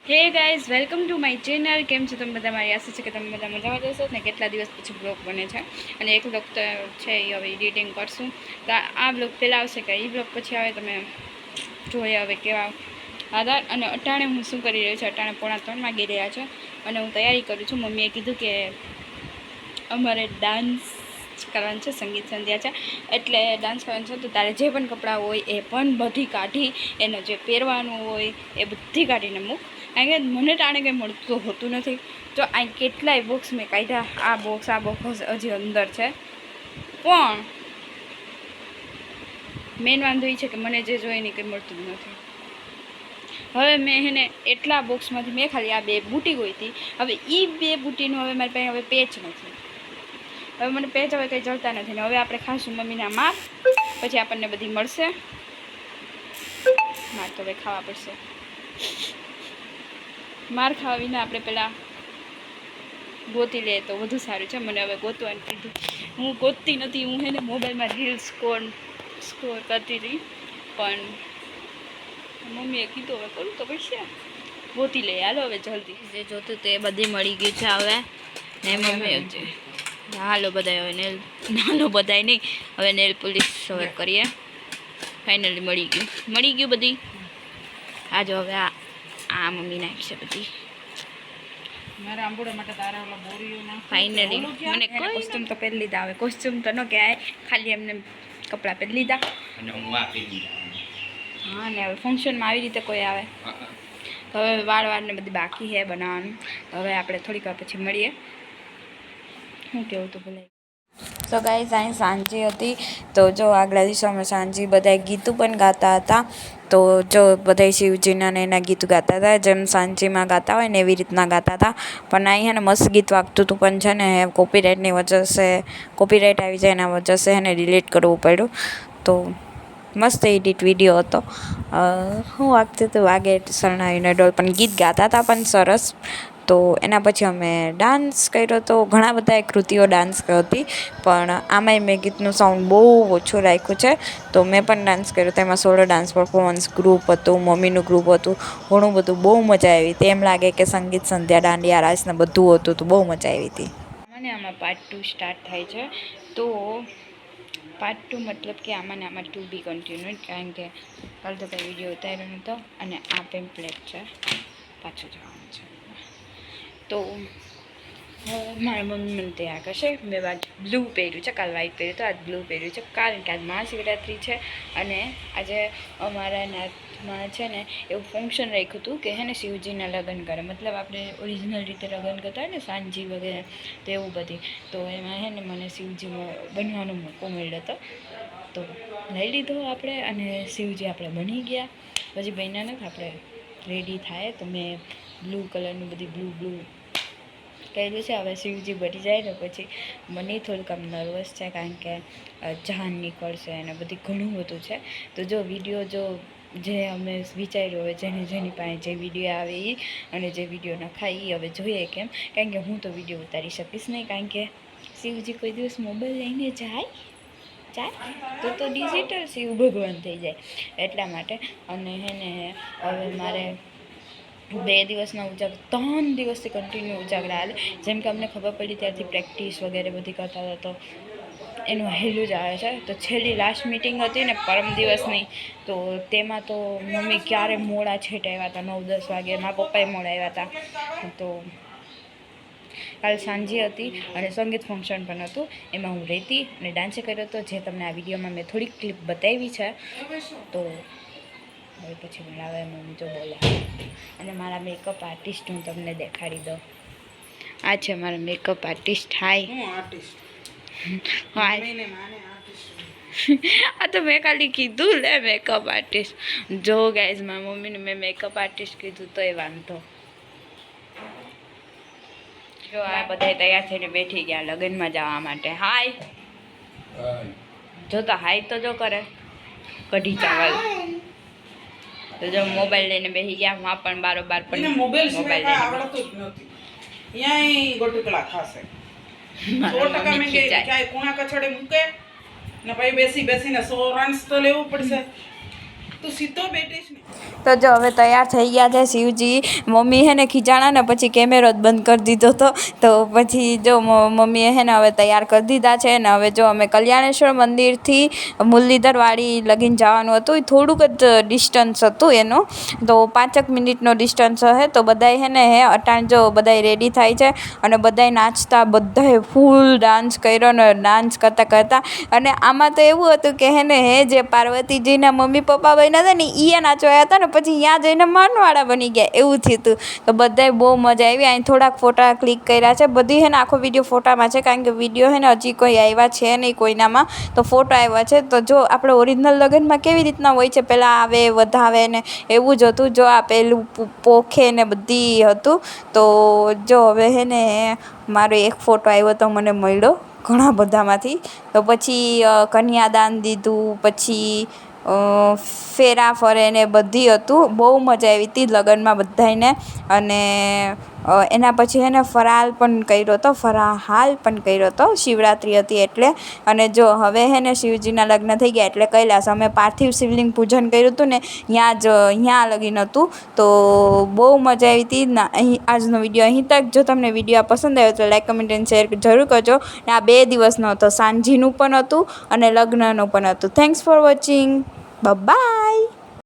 Hey guys, welcome to my channel. કેમ છો તમે બધા? મારી આશા છે કે તમે બધા મજામાં જશો ને. કેટલા દિવસ પછી બ્લોગ બને છે અને એક બ્લોગ તો છે એ હવે એડિટિંગ કરશું. તો આ બ્લોગ પહેલાં આવશે કે એ બ્લોગ પછી આવે તમે જોઈએ હવે કેવા આધાર. અને અટાણે હું શું કરી રહ્યો છું, અટાણે 2:45 વાગી રહ્યા છે અને હું તૈયારી કરું છું. મમ્મીએ કીધું કે અમારે ડાન્સ કરવાનું છે, સંગીત સંધ્યા છે એટલે ડાન્સ કરવાનું છે. તો તારે જે પણ કપડાં હોય એ પણ બધી કાઢી, એને જે પહેરવાનું હોય એ બધી કાઢીને મૂક. કારણ કે મને ટાણે કંઈ મળતું હોતું નથી. તો આ કેટલાય બોક્સ મેં કાઢ્યા, આ બોક્સ હજી અંદર છે. પણ મેન વાંધો એ છે કે મને જે જોઈએ ને કંઈ મળતું જ નથી. હવે મેં એને એટલા બોક્સમાંથી મેં ખાલી આ 2 બુટી ગઈ હતી. હવે એ 2 બુટીનું હવે મારી પાસે હવે પેચ નથી. હવે મને પેચ હવે કંઈ જળતા નથી ને હવે આપણે ખાશું મમ્મીના માર, પછી આપણને બધી મળશે. માર તો હવે ખાવા પડશે. માર ખાવા વિના આપણે પહેલાં ગોતી લઈએ તો વધુ સારું છે. મને હવે ગોતવાનું કીધું, હું ગોતતી નથી. હું છે ને મોબાઈલમાં રીલ્સ સ્કોર કરતી હતી, પણ મમ્મીએ કીધું હવે કરું તો પડશે. ગોતી લઈએ, હાલો હવે જલ્દી. જે જોતું તે બધી મળી ગયું છે હવે ને મમ્મી. હાલો બધાય હવે હાલો બધાય નહીં, હવે નેલ પોલીસ હવે કરીએ. ફાઇનલી મળી ગયું બધી. આ જો હવે આ મમ્મી નાખશે બધી. ફાઇનલી મને કોસ્ટ્યુમ તો પહેરી લીધા. હવે કોસ્ટ્યુમ તો ન કહેવાય, ખાલી એમને કપડાં પહેરી લીધા. હા ને હવે ફંક્શનમાં આવી રીતે કોઈ આવે તો હવે વાળને બધી બાકી છે બનાવવાનું. હવે આપણે થોડીક વાર પછી મળીએ. શું કહેવું તો ભૂલાઈ. સો ગાઈઝ, અહીં સાંજી હતી તો જો આગલા દિવસે અમે સાંજી બધા ગીતું પણ ગાતા હતા. તો જો બધા શિવજીના ને એના ગીત ગાતા હતા, જેમ સાંજીમાં ગાતા હોય ને એવી રીતના ગાતા હતા. પણ અહીં છે ને મસ્ત ગીત વાગતું હતું, પણ છે ને કોપીરાઇટની વજહ સે કોપીરાઇટ આવી જાય એના વજહ સે એને ડિલીટ કરવું પડ્યું. તો મસ્ત એડિટ વિડીયો હતો. હું વાગતું હતું વાગે શરણાઈને ડોલ, પણ ગીત ગાતા હતા પણ સરસ. તો એના પછી અમે ડાન્સ કર્યો. તો ઘણા બધા કૃતિઓ ડાન્સ હતી, પણ આમાંય મેં ગીતનું સાઉન્ડ બહુ ઓછું રાખ્યું છે. તો મેં પણ ડાન્સ કર્યો. તેમાં સોલો ડાન્સ પરફોર્મન્સ ગ્રુપ હતું, મમ્મીનું ગ્રુપ હતું, ઘણું બધું. બહુ મજા આવી હતી. એમ લાગે કે સંગીત સંધ્યા, દાંડિયા રાસ ને બધું હતું. તો બહુ મજા આવી હતી. આમાં પાર્ટ 2 સ્ટાર્ટ થાય છે. તો પાર્ટ 2 મતલબ કે આમાં ટુ બી કન્ટિન્યુ, કારણ કે કાલ તો કંઈ વિડીયો ઉતાર્યો નહોતો. અને આ પેમ્પલેટ છે, પાછું જવાનું છે. તો મારા મમ્મી મને તૈયાર કરશે. મેં આજ બ્લુ પહેર્યું છે, કાલ વ્હાઈટ પહેર્યું તો આજ બ્લુ પહેર્યું છે, કારણ કે આજ મહાશિવરાત્રિ છે. અને આજે અમારા નાથમાં છે ને એવું ફંક્શન રાખ્યું હતું કે હે ને શિવજીના લગ્ન કરે, મતલબ આપણે ઓરિજિનલ રીતે લગ્ન કરતા હોય ને સાંજી વગેરે, તો એવું બધી. તો એમાં હે ને મને શિવજીમાં બનવાનો મોકો મળ્યો હતો. તો લઈ લીધો આપણે અને શિવજી આપણે બની ગયા. પછી બન્યા નથી, આપણે રેડી થાય. તો મેં બ્લુ કલરનું બધી બ્લુ કર્યું છે. હવે શિવજી બની જાય ને પછી મને થોડુંક આમ નર્વસ છે, કારણ કે જાન નીકળશે અને બધી ઘણું બધું છે. તો જો વિડીયો જે અમે વિચાર્યું હવે જેની પાસે જે વિડીયો આવે એ અને જે વિડીયો નખાય એ હવે જોઈએ કેમ, કારણ કે હું તો વિડીયો ઉતારી શકીશ નહીં, કારણ કે શિવજી કોઈ દિવસ મોબાઈલ લઈને જાય તો ડિજિટલ શિવ ભગવાન થઈ જાય, એટલા માટે. અને હે ને હવે મારે 2 દિવસના 3 દિવસથી કન્ટિન્યુ ઉજાગરા હાલે. જેમ કે અમને ખબર પડી ત્યારથી પ્રેક્ટિસ વગેરે બધી કરતા હતા, તો એનું હેલું જ આવે છે. તો છેલ્લી લાસ્ટ મિટિંગ હતી ને પરમ દિવસની, તો તેમાં તો મમ્મી ક્યારે મોડા છેટ આવ્યા હતા, 9-10 વાગે. મારા પપ્પાએ મોડા આવ્યા હતા. તો કાલ સાંજે હતી અને સંગીત ફંક્શન પણ હતું, એમાં હું રહેતી અને ડાન્સે કર્યો હતો, જે તમને આ વિડીયોમાં મેં થોડીક ક્લિપ બતાવી છે. તો હવે પછી મળાવે મમ્મી જો બોલ્યા. અને મારા મેકઅપ આર્ટિસ્ટ હું તમને દેખાડી દઉં. આ છે મારા મેકઅપ આર્ટિસ્ટ. હાય. આ તો મેં ખાલી કીધું લે મેકઅપ આર્ટિસ્ટ. જો ગાઈઝ, મારા મમ્મીને મેં મેકઅપ આર્ટિસ્ટ કીધું તો એ વાંધો. જો આ બધા તૈયાર થઈને બેઠી ગયા લગ્નમાં જવા માટે. હાય જો તો હાય તો જો કરે કઢી ચાવલ. તો જો મોબાઈલ લઈને બેસી ગયા. માં પણ બારોબાર પણ મોબાઈલ લઈને ગોટકલા ખાશે. 100% મેં કે ક્યાંય કોણા કચડે મૂકે ને પછી બેસીને 100 રન્સ તો લેવું પડશે. તો જો હવે તૈયાર થઈ ગયા છે શિવજી. મમ્મી હે ને ખીજાણા ને પછી કેમેરો જ બંધ કરી દીધો હતો. તો પછી જો મમ્મીએ હે ને હવે તૈયાર કરી દીધા છે ને હવે જો અમે કલ્યાણેશ્વર મંદિરથી મુરલીધરવાડી લગીને જવાનું હતું. એ થોડુંક જ ડિસ્ટન્સ હતું એનું, તો 5 મિનિટનો ડિસ્ટન્સ હે. તો બધાય હે ને અટાણ જો બધાય રેડી થાય છે અને બધાય નાચતા, બધાય ફૂલ ડાન્સ કર્યો ને ડાન્સ કરતાં અને આમાં તો એવું હતું કે હે ને જે પાર્વતીજીના મમ્મી પપ્પા બન્યા હતા ને એ નાચવાયા હતા ને પછી ત્યાં જઈને માનવાળા બની ગયા, એવું થયું હતું. તો બધાય બહુ મજા આવી. અહીં થોડાક ફોટા ક્લિક કર્યા છે. બધી હે ને આખો વિડીયો ફોટામાં છે, કારણ કે વિડીયો હે ને હજી કોઈ આવ્યા છે નહીં કોઈનામાં, તો ફોટો આવ્યા છે. તો જો આપણે ઓરિજિનલ લગ્નમાં કેવી રીતના હોય છે, પહેલાં આવે વધાવે ને એવું જ હતું. જો આ પહેલું પોખે ને બધી હતું. તો જો હવે હે ને મારો એક ફોટો આવ્યો તો મને મળ્યો ઘણા બધામાંથી. તો પછી કન્યાદાન દીધું, પછી ફેરા ફરે ને બધી હતું. બહુ મજા આવી હતી લગ્નમાં બધાયને. અને એના પછી હે ને ફરાળ પણ કર્યો હતો, ફરાહાલ પણ કર્યો હતો, શિવરાત્રિ હતી એટલે. અને જો હવે હે ને શિવજીના લગ્ન થઈ ગયા એટલે કૈલાસ અમે પાર્થિવ શિવલિંગ પૂજન કર્યું હતું ને ત્યાં લગીન હતું. તો બહુ મજા આવી હતી. અહીં આજનો વિડીયો અહીં તક. જો તમને વિડીયો પસંદ આવ્યો તો લાઈક, કમેન્ટ એન્ડ શેર જરૂર કરજો. ને આ 2 દિવસનો હતો, સાંજીનું પણ હતું અને લગ્નનું પણ હતું. Thanks for watching. બાય.